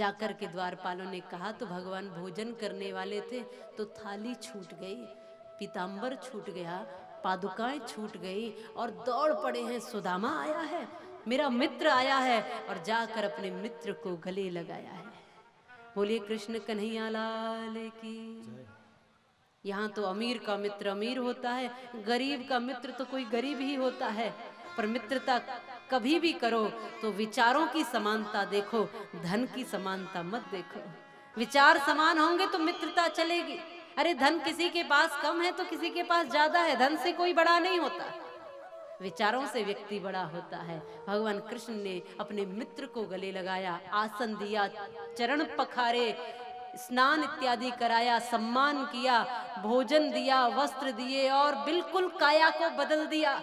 जाकर के द्वारपालों ने कहा तो भगवान भोजन करने वाले थे तो थाली छूट गई, पीताम्बर छूट गया, पादुकाएं छूट गई और दौड़ पड़े हैं, सुदामा आया है, मेरा मित्र आया है, और जाकर अपने मित्र को गले लगाया है। बोलिए कृष्ण कन्हैया लाल की। यहाँ तो अमीर का मित्र अमीर होता है, गरीब का मित्र तो कोई गरीब ही होता है। पर मित्रता कभी भी करो तो विचारों की समानता देखो, धन की समानता मत देखो। विचार समान होंगे तो मित्रता चलेगी। अरे धन किसी के पास कम है तो किसी के पास ज्यादा है, धन से कोई बड़ा नहीं होता, विचारों से व्यक्ति बड़ा होता है। भगवान कृष्ण ने अपने मित्र को गले लगाया, आसन दिया, चरण पखारे, स्नान इत्यादि कराया, सम्मान किया, भोजन दिया, वस्त्र दिए और बिल्कुल काया को बदल दिया।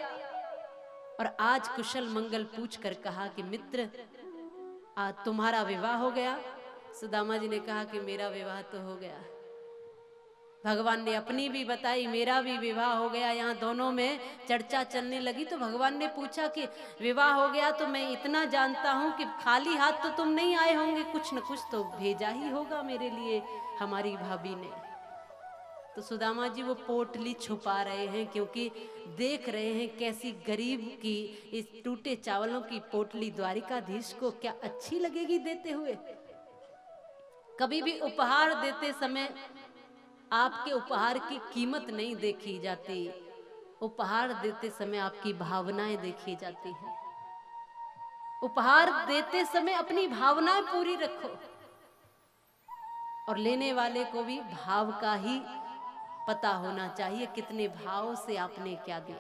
और आज कुशल मंगल पूछ कर कहा कि मित्र आज तुम्हारा विवाह हो गया। सुदामा जी ने कहा कि मेरा विवाह तो हो गया। भगवान ने अपनी भी बताई, मेरा भी विवाह हो गया। यहाँ दोनों में चर्चा चलने लगी तो भगवान ने पूछा कि विवाह हो गया तो मैं इतना जानता हूँ कि खाली हाथ तो तुम नहीं आए होंगे, कुछ न कुछ तो भेजा ही होगा मेरे लिए हमारी भाभी ने। तो सुदामा जी वो पोटली छुपा रहे हैं क्योंकि देख रहे हैं कैसी गरीब की इस टूटे चावलों की पोटली द्वारिकाधीश को क्या अच्छी लगेगी देते हुए। कभी भी उपहार देते समय आपके उपहार की कीमत नहीं देखी जाती, उपहार देते समय आपकी भावनाएं देखी जाती है। उपहार देते समय अपनी भावनाएं पूरी रखो और लेने वाले को भी भाव का ही पता होना चाहिए, कितने भाव से आपने क्या दिया।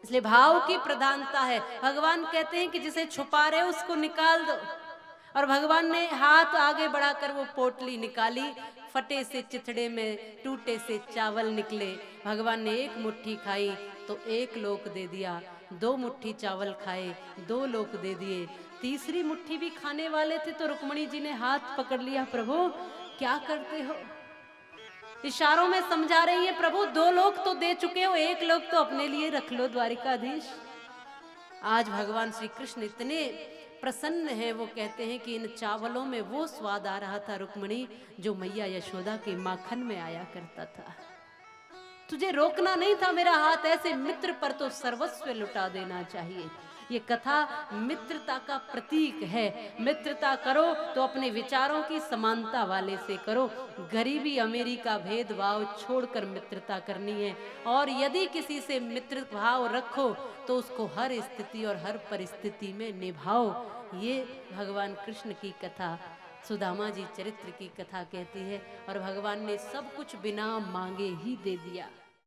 इसलिए भाव की प्रधानता है। भगवान कहते हैं कि जिसे छुपा रहे हो उसको निकाल दो। और भगवान ने हाथ आगे बढ़ाकर वो पोटली निकाली, फटे से चिथड़े में टूटे से चावल निकले। भगवान ने एक मुट्ठी खाई तो 1 लोक दे दिया, 2 मुट्ठी चावल खाए 2 लोक दे दिए, तीसरी मुट्ठी भी खाने वाले थे तो रुक्मणी जी ने हाथ पकड़ लिया, प्रभु क्या करते हो। इशारों में समझा रही है, प्रभु 2 लोक तो दे चुके हो, 1 लोक तो अपने लिए रख लो द्वारिकाधीश। आज भगवान श्री कृष्ण इतने प्रसन्न है, वो कहते हैं कि इन चावलों में वो स्वाद आ रहा था रुक्मणी जो मैया यशोदा के माखन में आया करता था। तुझे रोकना नहीं था मेरा हाथ, ऐसे मित्र पर तो सर्वस्व लुटा देना चाहिए। ये कथा मित्रता का प्रतीक है। मित्रता करो तो अपने विचारों की समानता वाले से करो, गरीबी अमीरी का भेदभाव छोड़कर मित्रता करनी है। और यदि किसी से मित्र भाव रखो तो उसको हर स्थिति और हर परिस्थिति में निभाओ। ये भगवान कृष्ण की कथा सुदामा जी चरित्र की कथा कहती है। और भगवान ने सब कुछ बिना मांगे ही दे दिया।